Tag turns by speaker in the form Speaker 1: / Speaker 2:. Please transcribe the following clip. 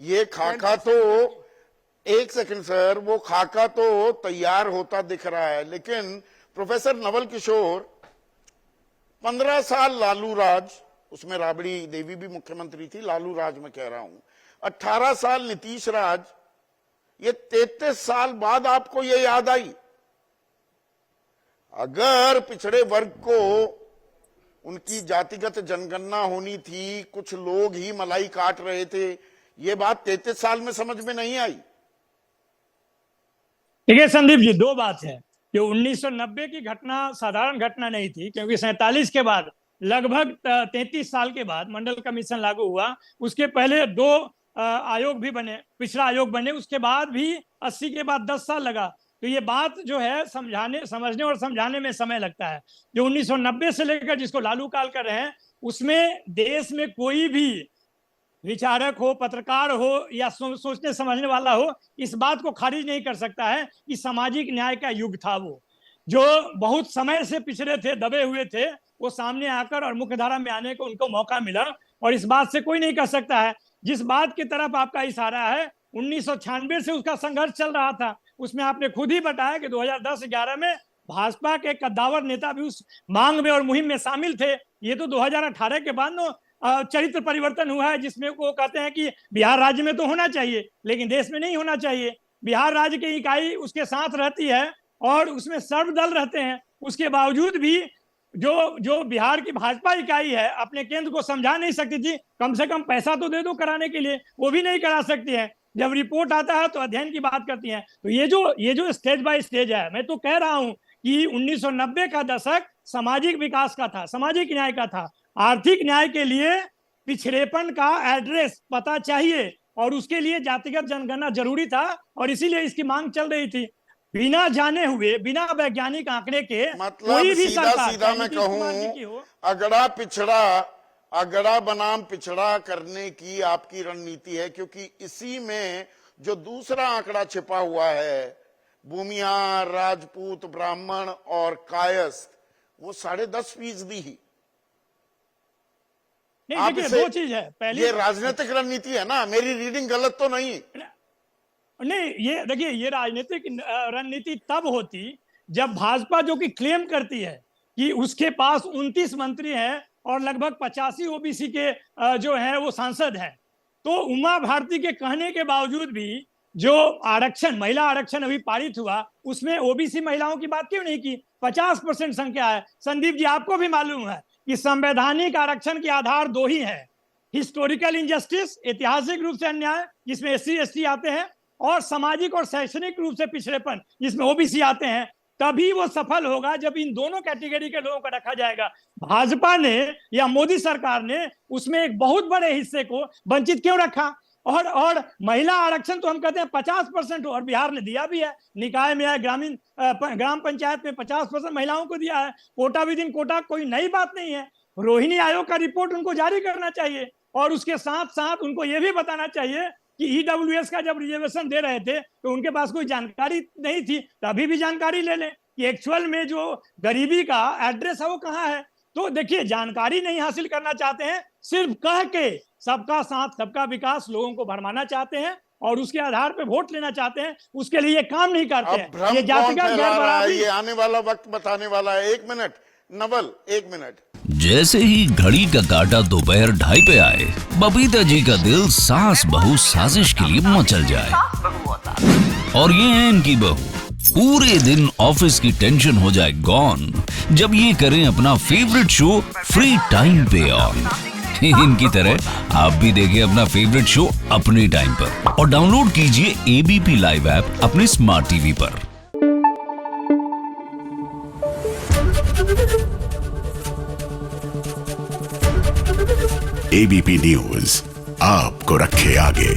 Speaker 1: ये खाका तो, एक सेकंड सर, वो खाका तो तैयार होता दिख रहा है, लेकिन प्रोफेसर नवल किशोर 15 साल लालू राज, उसमें राबड़ी देवी भी मुख्यमंत्री थी, लालू राज में कह रहा हूं, 18 साल नीतीश राज, ये 33 साल बाद आपको ये याद आई। अगर पिछड़े वर्ग को उनकी जातिगत जनगणना होनी थी, कुछ लोग ही मलाई काट रहे थे, ये बात 33 साल में समझ में नहीं आई।
Speaker 2: देखिए संदीप जी, दो बात है कि 1990 की घटना साधारण घटना नहीं थी, क्योंकि 47 के बाद लगभग 33 साल के बाद मंडल कमीशन लागू हुआ। उसके पहले दो आयोग भी बने, पिछड़ा आयोग बने, उसके बाद भी 80 के बाद 10 साल लगा। तो ये बात जो है समझने और समझाने में समय लगता है। जो 1990 से लेकर जिसको लालू काल कर रहे हैं, उसमें देश में कोई भी विचारक हो, पत्रकार हो या सोचने समझने वाला हो, इस बात को खारिज नहीं कर सकता है कि सामाजिक न्याय का युग था। वो जो बहुत समय से पिछड़े थे, दबे हुए थे, वो सामने आकर और मुख्यधारा में आने को उनको मौका मिला। और इस बात से कोई नहीं कह सकता है, जिस बात की तरफ आपका इशारा है, 1996 से उसका संघर्ष चल रहा था। उसमें आपने खुद ही बताया कि 2010-11 में भाजपा के कद्दावर नेता भी उस मांग में और मुहिम में शामिल थे। ये तो 2018 के बाद चरित्र परिवर्तन हुआ है, जिसमें वो कहते हैं कि बिहार राज्य में तो होना चाहिए लेकिन देश में नहीं होना चाहिए। बिहार राज्य की इकाई उसके साथ रहती है और उसमें सर्वदल रहते हैं। उसके बावजूद भी जो बिहार की भाजपा इकाई है, अपने केंद्र को समझा नहीं सकती थी, कम से कम पैसा तो दे दो कराने के लिए, वो भी नहीं करा सकती है। जब रिपोर्ट आता है तो अध्ययन की बात करती हैं। तो ये जो स्टेज बाय स्टेज है, मैं तो कह रहा हूं कि 1990 का दशक सामाजिक विकास का था, सामाजिक न्याय का था। आर्थिक न्याय के लिए पिछड़ेपन का एड्रेस पता चाहिए और उसके लिए जातिगत जनगणना जरूरी था, और इसीलिए इसकी मांग चल रही थी। बिना जाने हुए, बिना वैज्ञानिक आंकड़े के,
Speaker 1: मतलब
Speaker 2: कोई भी
Speaker 1: सीधा मैं कहूं, अगड़ा पिछड़ा, अगड़ा बनाम पिछड़ा करने की आपकी रणनीति है, क्योंकि इसी में जो दूसरा आंकड़ा छिपा हुआ है, भूमिहार, राजपूत, ब्राह्मण और कायस्थ, वो 10.5% ही।
Speaker 2: नहीं, देखिए दो चीज है। पहले
Speaker 1: ये राजनीतिक रणनीति है ना, मेरी रीडिंग गलत तो नहीं?
Speaker 2: नहीं, ये देखिए, ये राजनीतिक रणनीति तब होती जब भाजपा, जो कि क्लेम करती है कि उसके पास 29 मंत्री हैं और लगभग 85 ओबीसी के जो है वो सांसद हैं, तो उमा भारती के कहने के बावजूद भी जो आरक्षण, महिला आरक्षण अभी पारित हुआ, उसमें ओबीसी महिलाओं की बात क्यों नहीं की? 50% संख्या है। संदीप जी, आपको भी मालूम है कि संवैधानिक आरक्षण के आधार दो ही है, हिस्टोरिकल इंजस्टिस, ऐतिहासिक रूप से अन्याय, जिसमें एससी एसटी आते हैं, और सामाजिक और शैक्षणिक रूप से पिछड़ेपन, जिसमें ओबीसी आते हैं। तभी वो सफल होगा जब इन दोनों कैटेगरी के लोगों को रखा जाएगा। भाजपा ने या मोदी सरकार ने उसमें एक बहुत बड़े हिस्से को वंचित क्यों रखा? और महिला आरक्षण तो हम कहते हैं 50% हो, और बिहार ने दिया भी है। निकाय में है, ग्राम पंचायत में 50% महिलाओं को दिया है। कोटा विद इन कोटा कोई नई बात नहीं है। रोहिणी आयोग का रिपोर्ट उनको जारी करना चाहिए, और उसके साथ साथ उनको यह भी बताना चाहिए कि ईडब्ल्यूएस का जब रिजर्वेशन दे रहे थे तो उनके पास कोई जानकारी नहीं थी, तो अभी भी जानकारी ले लें कि एक्चुअल में जो गरीबी का एड्रेस है वो कहाँ है। तो देखिए, जानकारी नहीं हासिल करना चाहते हैं, सिर्फ कह के सबका साथ सबका विकास लोगों को भरमाना चाहते हैं और उसके आधार पे वोट लेना चाहते हैं। उसके लिए ये काम नहीं करते हैं। ये जातिगत गैरबराबरी,
Speaker 1: ये आने वाला वक्त बताने वाला है। 1 मिनट नवल, 1 मिनट।
Speaker 3: जैसे ही घड़ी का काटा दोपहर 2:30 पे आए, बबीता जी का दिल सास बहू साजिश के लिए मचल जाए। और ये है इनकी बहू, पूरे दिन ऑफिस की टेंशन हो जाए गॉन जब ये करें अपना फेवरेट शो फ्री टाइम पे ऑन। इनकी तरह आप भी देखें अपना फेवरेट शो अपने टाइम पर और डाउनलोड कीजिए एबीपी लाइव ऐप अपने स्मार्ट टीवी पर।
Speaker 4: एबीपी न्यूज आपको रखे आगे।